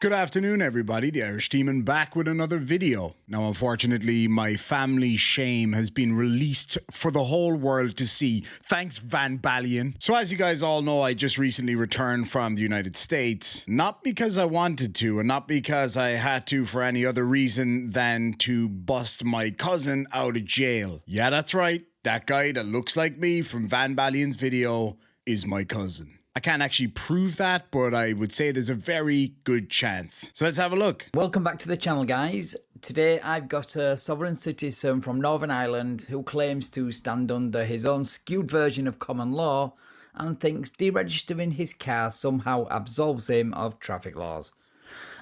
Good afternoon, everybody. The Irish Demon back with another video. Now, unfortunately, my family shame has been released for the whole world to see. Thanks, Balion. So as you guys all know, I just recently returned from the United States. Not because I wanted to, and not because I had to for any other reason than to bust my cousin out of jail. Yeah, that's right. That guy that looks like me from Balion's video is my cousin. I can't actually prove that, but I would say there's a very good chance. So let's have a look. Welcome back to the channel, guys. Today I've got a sovereign citizen from Northern Ireland who claims to stand under his own skewed version of common law and thinks deregistering his car somehow absolves him of traffic laws.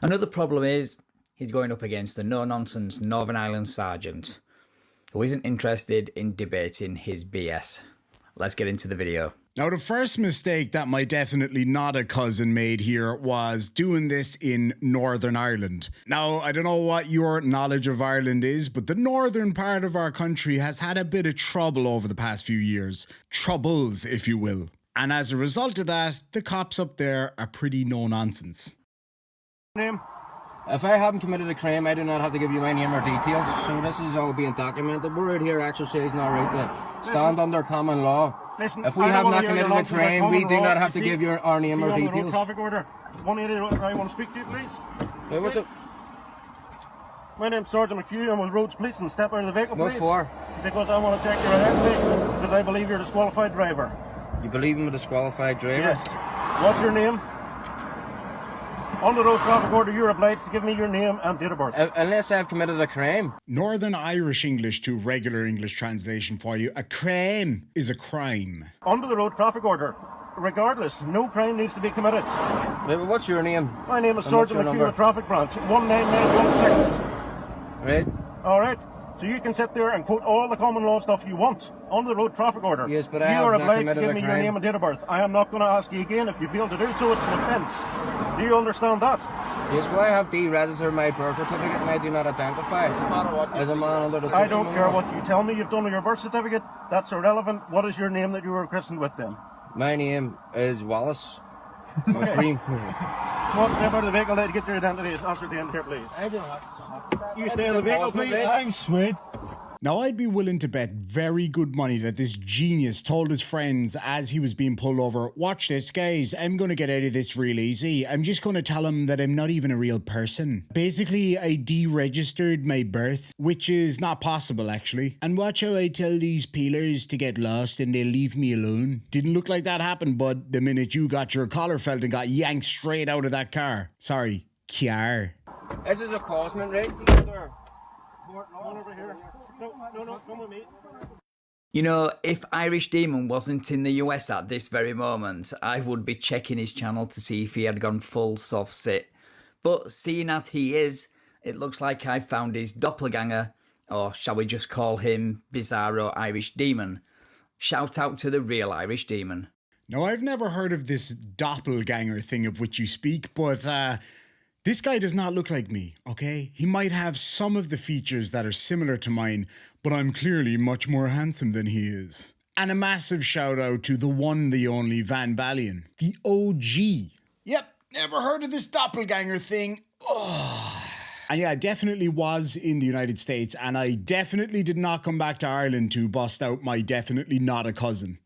Another problem is he's going up against a no-nonsense Northern Ireland sergeant who isn't interested in debating his BS. Let's get into the video. Now, the first mistake that my definitely not a cousin made here was doing this in Northern Ireland. Now, I don't know what your knowledge of Ireland is, but the northern part of our country has had a bit of trouble over the past few years. Troubles, if you will. And as a result of that, the cops up there are pretty no-nonsense. Name? If I haven't committed a crime, I do not have to give you my name or details. So this is all being documented. We're right here exercising our right to stand under common law. Listen, if we have not committed a crime, we do not have to give you our name or details. Road traffic order. 180, I want to speak to you, please. Wait, what the? My name's Sergeant McHugh. I'm with Roads Police, and step out of the vehicle, please. What for? Because I want to check your identity, because I believe you're a disqualified driver. You believe I'm a disqualified driver? Yes. What's your name? On the road traffic order, you're obliged to give me your name and date of birth. Unless I've committed a crime. Northern Irish English to regular English translation for you. A crime is a crime. Under the road traffic order, regardless, no crime needs to be committed. Wait, what's your name? My name is Sergeant McHugh, Traffic Branch, 19916. Right. All right. So you can sit there and quote all the common law stuff you want on the road traffic order. Yes, but you are obliged to give me your name and date of birth. I am not going to ask you again. If you fail to do so, it's an offence. Do you understand that? Yes, well, I have deregistered my birth certificate and I do not identify as a man under the I don't care what you tell me you've done with your birth certificate. That's irrelevant. What is your name that you were christened with then? My name is Wallace. I'm a free. Come on, step out of the vehicle to get your identity ascertained here, please. I don't have to. You stay in the vehicle, please. I'm sweet. Now, I'd be willing to bet very good money that this genius told his friends as he was being pulled over, watch this, guys, I'm going to get out of this real easy. I'm just going to tell him that I'm not even a real person. Basically, I deregistered my birth, which is not possible, actually. And watch how I tell these peelers to get lost and they'll leave me alone. Didn't look like that happened, bud, the minute you got your collar felt and got yanked straight out of that car. Sorry, car. This is a causement, right? Over here. No, come with me. You know, if Irish Demon wasn't in the US at this very moment, I would be checking his channel to see if he had gone full SovCit. But seeing as he is, it looks like I found his doppelganger, or shall we just call him Bizarro Irish Demon. Shout out to the real Irish Demon. Now, I've never heard of this doppelganger thing of which you speak, but this guy does not look like me, okay? He might have some of the features that are similar to mine, but I'm clearly much more handsome than he is. And a massive shout out to the one, the only Balion, the OG. Yep, never heard of this doppelganger thing. Oh. And yeah, I definitely was in the United States, and I definitely did not come back to Ireland to bust out my definitely not a cousin.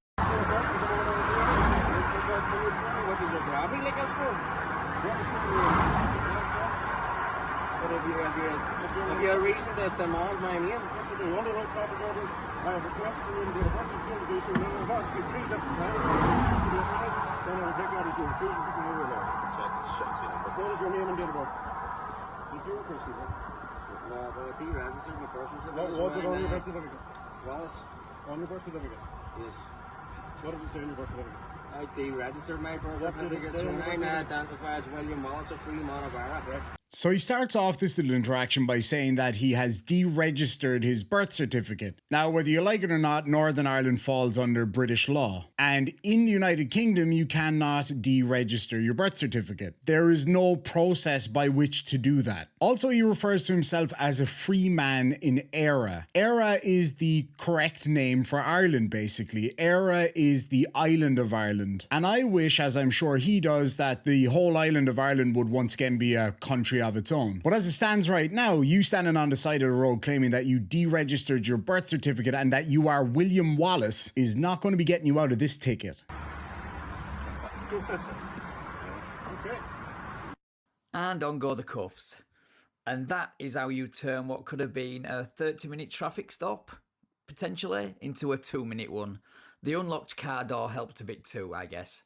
Have you a reason to demand my name? Yes, I do. On the road traffic order, I have requested you to do a business conversation. Then I'll take you out of your field and come over there. What is your name and date of birth? Did you request it? No, but I deregistered my birth certificate. What was it on your birth certificate? Wallace. On your birth certificate? Yes. What did it say on your birth certificate? I deregistered my birth certificate, so I now identify as William Wallace, a free man of Ireland. So he starts off this little interaction by saying that he has deregistered his birth certificate. Now, whether you like it or not, Northern Ireland falls under British law. And in the United Kingdom, you cannot deregister your birth certificate. There is no process by which to do that. Also, he refers to himself as a free man in Éire. Éire is the correct name for Ireland, basically. Éire is the island of Ireland. And I wish, as I'm sure he does, that the whole island of Ireland would once again be a country of its own. But as it stands right now, you standing on the side of the road claiming that you deregistered your birth certificate and that you are William Wallace is not going to be getting you out of this ticket. Okay. And on go the cuffs. And that is how you turn what could have been a 30-minute traffic stop, potentially, into a 2-minute one. The unlocked car door helped a bit too, I guess.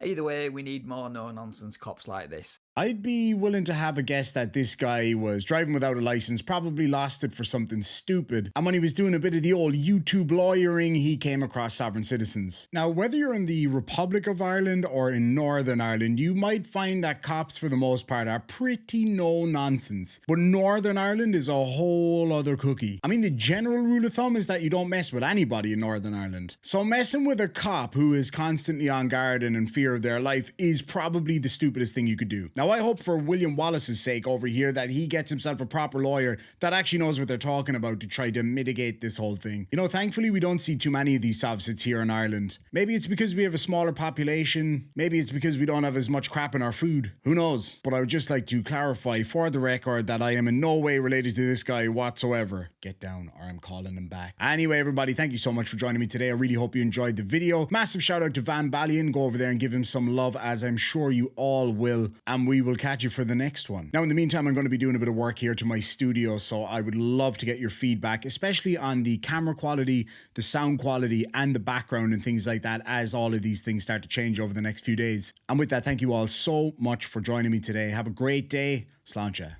Either way, we need more no-nonsense cops like this. I'd be willing to have a guess that this guy was driving without a license, probably lost it for something stupid, and when he was doing a bit of the old YouTube lawyering, he came across sovereign citizens. Now, whether you're in the Republic of Ireland or in Northern Ireland, you might find that cops, for the most part, are pretty no-nonsense. But Northern Ireland is a whole other cookie. I mean, the general rule of thumb is that you don't mess with anybody in Northern Ireland. So messing with a cop who is constantly on guard and in fear of their life is probably the stupidest thing you could do. Now, I hope for William Wallace's sake over here that he gets himself a proper lawyer that actually knows what they're talking about to try to mitigate this whole thing. You know, thankfully we don't see too many of these SovCits here in Ireland. Maybe it's because we have a smaller population. Maybe it's because we don't have as much crap in our food. Who knows? But I would just like to clarify for the record that I am in no way related to this guy whatsoever. Get down or I'm calling him back. Anyway, everybody, thank you so much for joining me today. I really hope you enjoyed the video. Massive shout out to Balion. Go over there and give him some love, as I'm sure you all will. And we will catch you for the next one. Now, in the meantime, I'm going to be doing a bit of work here to my studio, so I would love to get your feedback, especially on the camera quality, the sound quality, and the background and things like that, as all of these things start to change over the next few days. And with that, thank you all so much for joining me today. Have a great day. Sláinte.